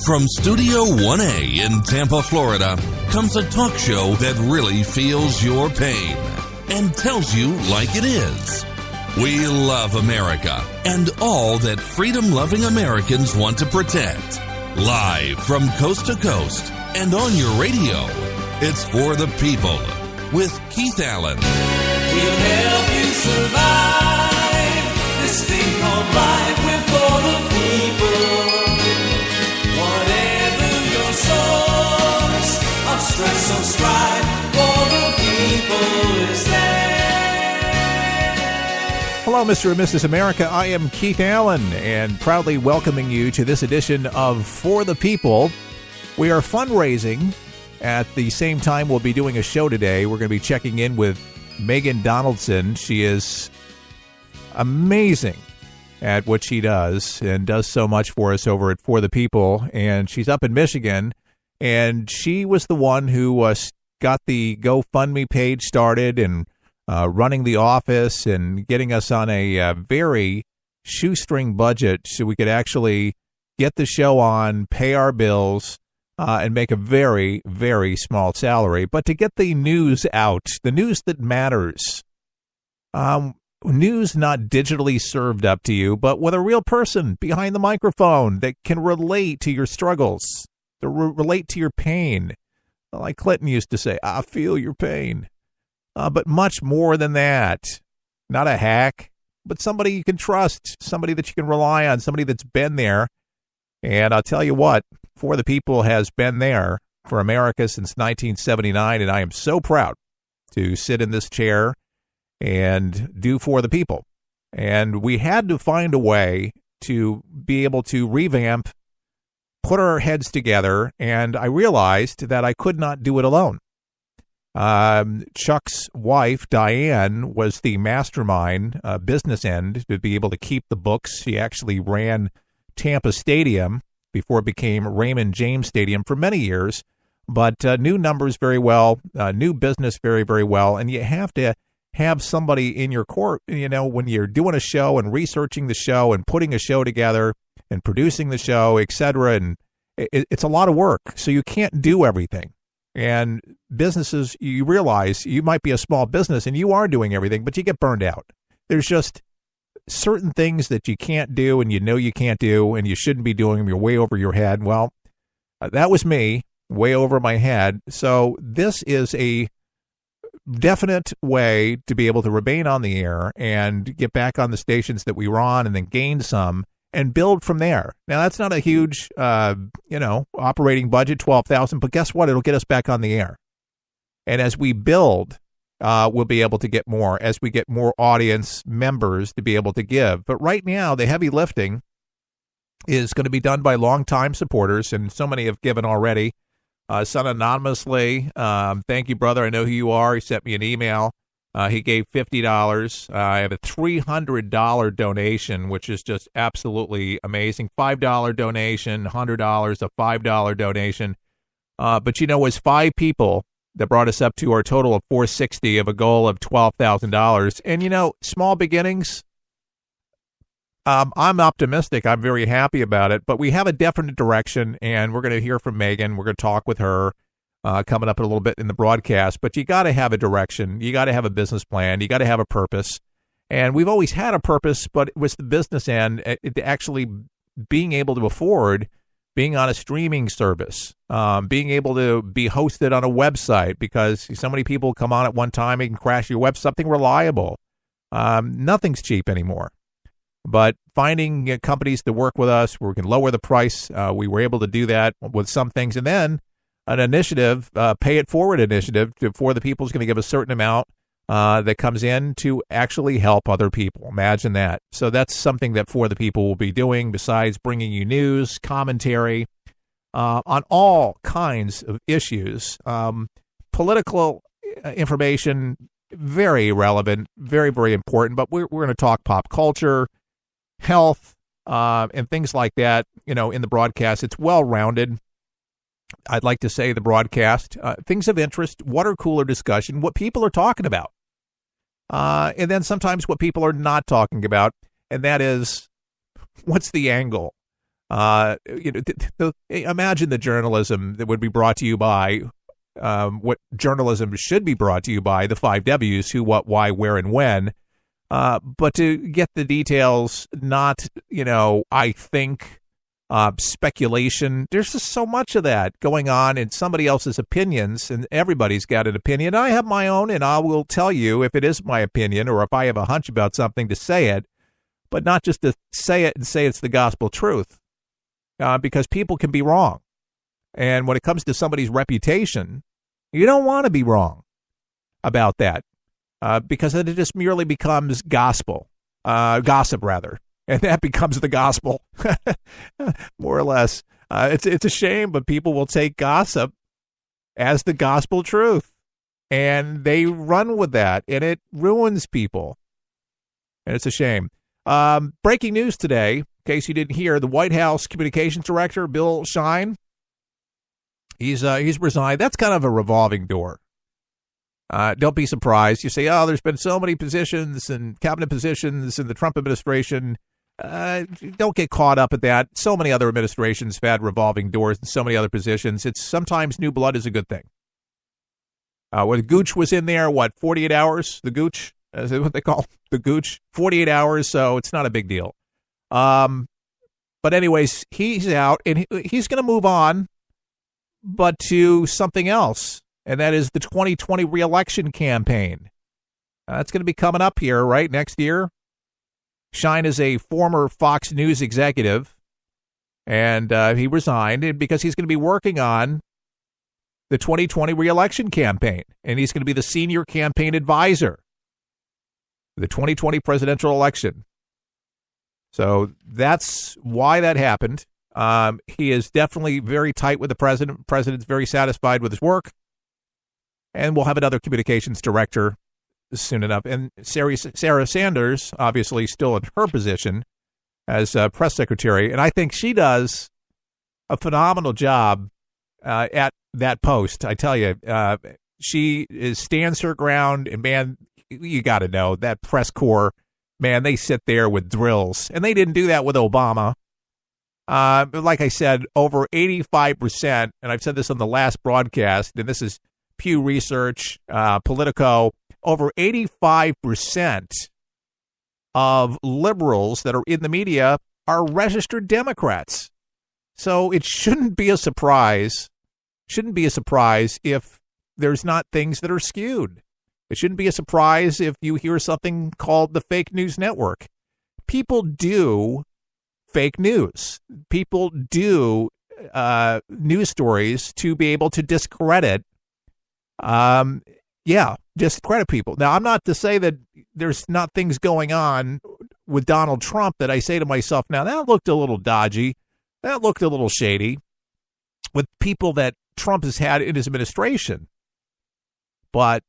From Studio 1A in Tampa, Florida, comes a talk show that really feels your pain and tells you like it is. We love America and all that freedom-loving Americans want to protect. Live from coast to coast and on your radio, it's For the People with Keith Allen. We'll help you survive this thing called life. We're for the people. Whatever your source of stress or strife, for the people is there. Hello, Mr. and Mrs. America. I am Keith Allen, and proudly welcoming you to this edition of For the People. We are fundraising. At the same time, we'll be doing a show today. We're going to be checking in with Megan Donaldson. She is amazing at what she does and does so much for us over at For the People. And she's up in Michigan, and she was the one who got the GoFundMe page started and running the office and getting us on a very shoestring budget so we could actually get the show on, pay our bills, and make a very, very small salary. But to get the news out, the news that matters, news not digitally served up to you, but with a real person behind the microphone that can relate to your struggles, to relate to your pain. Like Clinton used to say, I feel your pain. But much more than that. Not a hack, but somebody you can trust, somebody that you can rely on, somebody that's been there. And I'll tell you what, For the People has been there for America since 1979, and I am so proud to sit in this chair and do For the People. And we had to find a way to be able to revamp, put our heads together, and I realized that I could not do it alone. Chuck's wife, Diane, was the mastermind, business end, to be able to keep the books. She actually ran Tampa Stadium before it became Raymond James Stadium for many years, but knew numbers very well, knew business very, very well, and you have to have somebody in your court, you know, when you're doing a show and researching the show and putting a show together and producing the show, etc., and it's a lot of work, so you can't do everything. And businesses, you realize you might be a small business and you are doing everything, but you get burned out. There's just certain things that you can't do and you know you can't do and you shouldn't be doing them. You're way over your head. Well, that was me, way over my head. So this is a definite way to be able to remain on the air and get back on the stations that we were on and then gain some and build from there. Now, that's not a huge, operating budget, $12,000, but guess what? It'll get us back on the air. And as we build, we'll be able to get more as we get more audience members to be able to give. But right now, the heavy lifting is going to be done by longtime supporters, and so many have given already. Son anonymously, thank you, brother. I know who you are. He sent me an email. He gave $50. I have a $300 donation, which is just absolutely amazing. $5 donation, $100, a $5 donation. But, it was 5 people that brought us up to our total of $460 of a goal of $12,000. And, small beginnings, I'm optimistic. I'm very happy about it. But we have a definite direction, and we're going to hear from Megan. We're going to talk with her coming up in a little bit in the broadcast. But you got to have a direction. You got to have a business plan. You got to have a purpose. And we've always had a purpose, but it was the business end, actually being able to afford being on a streaming service, being able to be hosted on a website, because so many people come on at one time and can crash your web, something reliable. Nothing's cheap anymore. But finding companies to work with us where we can lower the price, we were able to do that with some things. And then an initiative, Pay It Forward initiative, For the People is going to give a certain amount that comes in to actually help other people. Imagine that. So that's something that For the People will be doing, besides bringing you news, commentary on all kinds of issues. Political information, very relevant, very, very important. But we're going to talk pop culture, health, and things like that, in the broadcast. It's well-rounded. I'd like to say the broadcast, things of interest, water cooler discussion, what people are talking about. And then sometimes what people are not talking about, and that is, what's the angle? Imagine the journalism that would be brought to you by what journalism should be brought to you by, the 5 W's: who, what, why, where, and when. But to get the details, not, I think, speculation. There's just so much of that going on in somebody else's opinions, and everybody's got an opinion. I have my own, and I will tell you if it is my opinion or if I have a hunch about something to say it, but not just to say it and say it's the gospel truth, because people can be wrong. And when it comes to somebody's reputation, you don't want to be wrong about that, because then it just merely becomes gospel, gossip rather. And that becomes the gospel, more or less. It's a shame, but people will take gossip as the gospel truth, and they run with that, and it ruins people. And it's a shame. Breaking news today, in case you didn't hear, the White House Communications Director, Bill Shine, he's resigned. That's kind of a revolving door. Don't be surprised. You say, there's been so many positions and cabinet positions in the Trump administration. Don't get caught up at that. So many other administrations have had revolving doors and so many other positions. It's sometimes new blood is a good thing. When Gooch was in there, 48 hours? The Gooch, is that what they call the Gooch? 48 hours, so it's not a big deal. But anyways, he's out, and he's going to move on, but to something else, and that is the 2020 reelection campaign. That's going to be coming up here, right, next year. Shine is a former Fox News executive, and he resigned because he's going to be working on the 2020 reelection campaign, and he's going to be the senior campaign advisor for the 2020 presidential election. So that's why that happened. He is definitely very tight with the president. The president's very satisfied with his work, and we'll have another communications director soon enough. And Sarah Sanders, obviously still in her position as press secretary, and I think she does a phenomenal job at that post. I tell you, she stands her ground, and man, you got to know that press corps, man, they sit there with drills, and they didn't do that with Obama. But like I said, over 85%, and I've said this on the last broadcast, and this is Pew Research, Politico, over 85% of liberals that are in the media are registered Democrats. So it shouldn't be a surprise. If there's not things that are skewed. It shouldn't be a surprise if you hear something called the fake news network. People do fake news. People do news stories to be able to discredit discredit people. Now, I'm not to say that there's not things going on with Donald Trump that I say to myself, now that looked a little dodgy. That looked a little shady with people that Trump has had in his administration. But,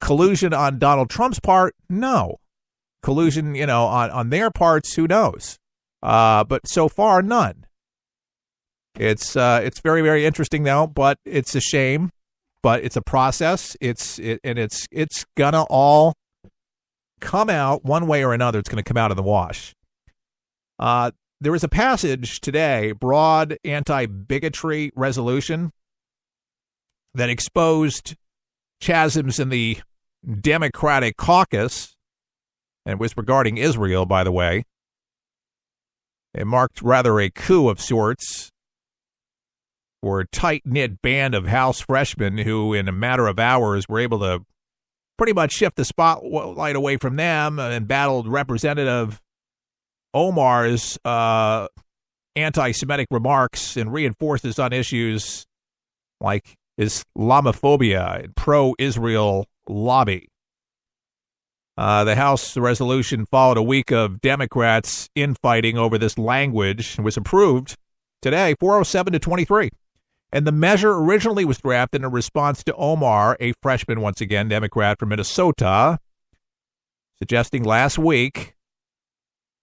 collusion on Donald Trump's part, no. Collusion, on their parts, who knows? But so far, none. It's very, very interesting, though, but it's a shame. But it's a process. It's gonna all come out one way or another. It's gonna come out in the wash. There is a passage today, broad anti-bigotry resolution, that exposed chasms in the Democratic caucus, and it was regarding Israel, by the way. It marked rather a coup of sorts for a tight-knit band of House freshmen who, in a matter of hours, were able to pretty much shift the spotlight away from them and battled Representative Omar's anti-Semitic remarks and reinforces on issues like Islamophobia and pro-Israel lobby. The House resolution followed a week of Democrats infighting over this language and was approved today, 407-23. And the measure originally was drafted in response to Omar, a freshman, once again, Democrat from Minnesota, suggesting last week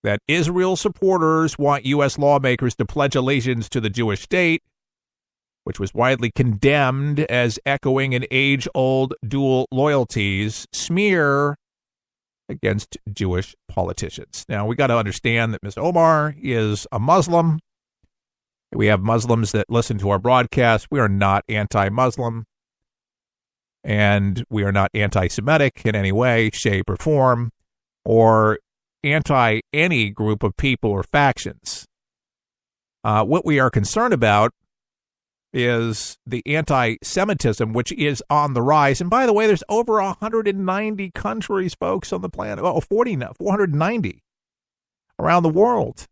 that Israel supporters want U.S. lawmakers to pledge allegiance to the Jewish state, which was widely condemned as echoing an age-old dual loyalties smear against Jewish politicians. Now, we got to understand that Ms. Omar is a Muslim. We have Muslims that listen to our broadcast. We are not anti-Muslim, and we are not anti-Semitic in any way, shape, or form, or anti any group of people or factions. What we are concerned about is the anti-Semitism, which is on the rise. And by the way, there's over 190 countries, folks, on the planet. 490 around the world.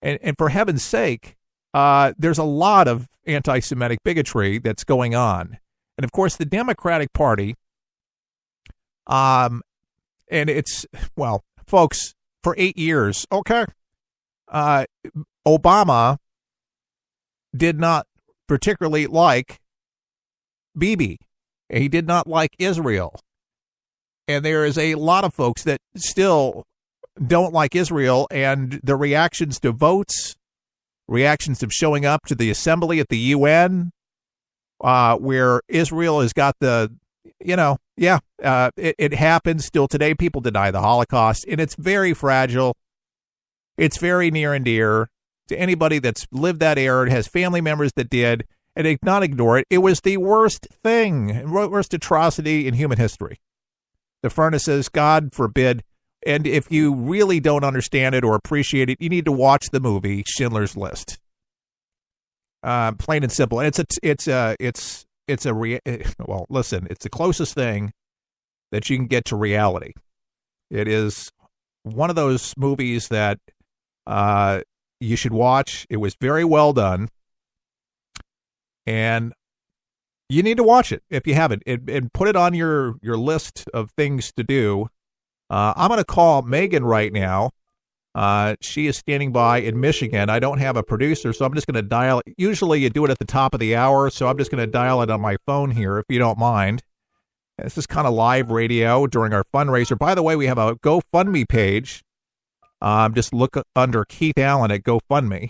And for heaven's sake, there's a lot of anti-Semitic bigotry that's going on. And of course, the Democratic Party, and it's, well, folks, for 8 years, okay, Obama did not particularly like Bibi. He did not like Israel. And there is a lot of folks that still don't like Israel, and the reactions to votes, reactions of showing up to the assembly at the UN, where Israel has got the, it happens still today. People deny the Holocaust, and it's very fragile. It's very near and dear to anybody that's lived that era, has family members that did, and they not ignore it. It was the worst thing, worst atrocity in human history. The furnaces, God forbid. And if you really don't understand it or appreciate it, you need to watch the movie Schindler's List. Plain and simple. And it's the closest thing that you can get to reality. It is one of those movies that you should watch. It was very well done, and you need to watch it if you haven't, and put it on your list of things to do. I'm going to call Megan right now. She is standing by in Michigan. I don't have a producer, so I'm just going to dial. Usually you do it at the top of the hour, so I'm just going to dial it on my phone here, if you don't mind. This is kind of live radio during our fundraiser. By the way, we have a GoFundMe page. Just look under Keith Allen at GoFundMe,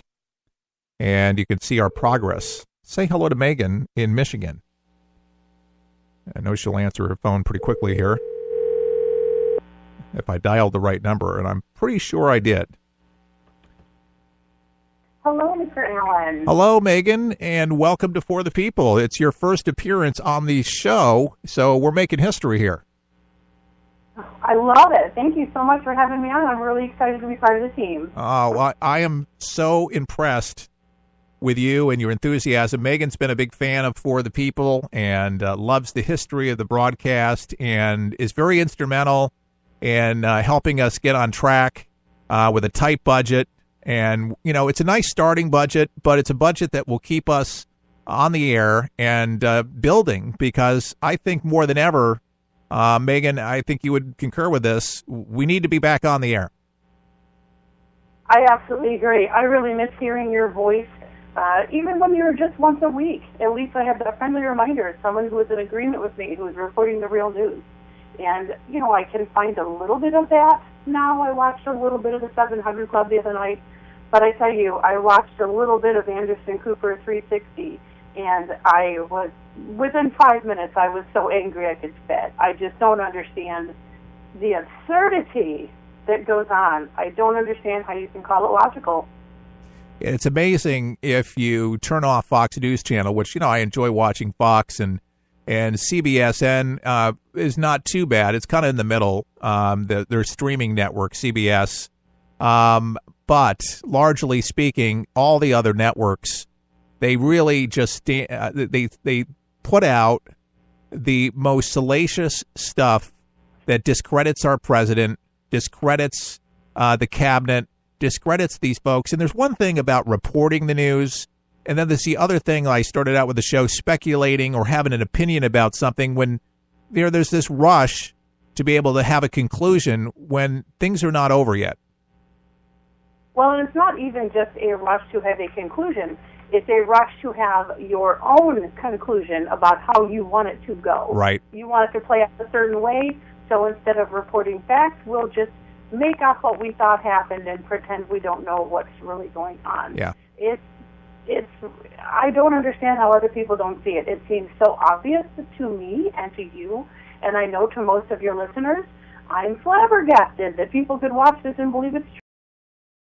and you can see our progress. Say hello to Megan in Michigan. I know she'll answer her phone pretty quickly here if I dialed the right number, and I'm pretty sure I did. Hello, Mr. Allen. Hello, Megan, and welcome to For the People. It's your first appearance on the show, so we're making history here. I love it. Thank you so much for having me on. I'm really excited to be part of the team. Well, I am so impressed with you and your enthusiasm. Megan's been a big fan of For the People and loves the history of the broadcast and is very instrumental in helping us get on track with a tight budget. And, it's a nice starting budget, but it's a budget that will keep us on the air and building, because I think more than ever, Megan, I think you would concur with this, we need to be back on the air. I absolutely agree. I really miss hearing your voice, even when you were just once a week. At least I had that friendly reminder, someone who was in agreement with me, who was reporting the real news. And, I can find a little bit of that now. I watched a little bit of the 700 Club the other night. But I tell you, I watched a little bit of Anderson Cooper 360, and I was, within 5 minutes, I was so angry I could spit. I just don't understand the absurdity that goes on. I don't understand how you can call it logical. It's amazing if you turn off Fox News Channel, which, I enjoy watching Fox, and CBSN is not too bad. It's kind of in the middle. Their streaming network, CBS. But largely speaking, all the other networks, they really just they put out the most salacious stuff that discredits our president, discredits the cabinet, discredits these folks. And there's one thing about reporting the news, and then there's the other thing. I started out with the show speculating or having an opinion about something when there's this rush to be able to have a conclusion when things are not over yet. Well, and it's not even just a rush to have a conclusion. It's a rush to have your own conclusion about how you want it to go. Right. You want it to play out a certain way, so instead of reporting facts, we'll just make up what we thought happened and pretend we don't know what's really going on. Yeah. I don't understand how other people don't see it. It seems so obvious to me and to you, and I know to most of your listeners, I'm flabbergasted that people could watch this and believe it's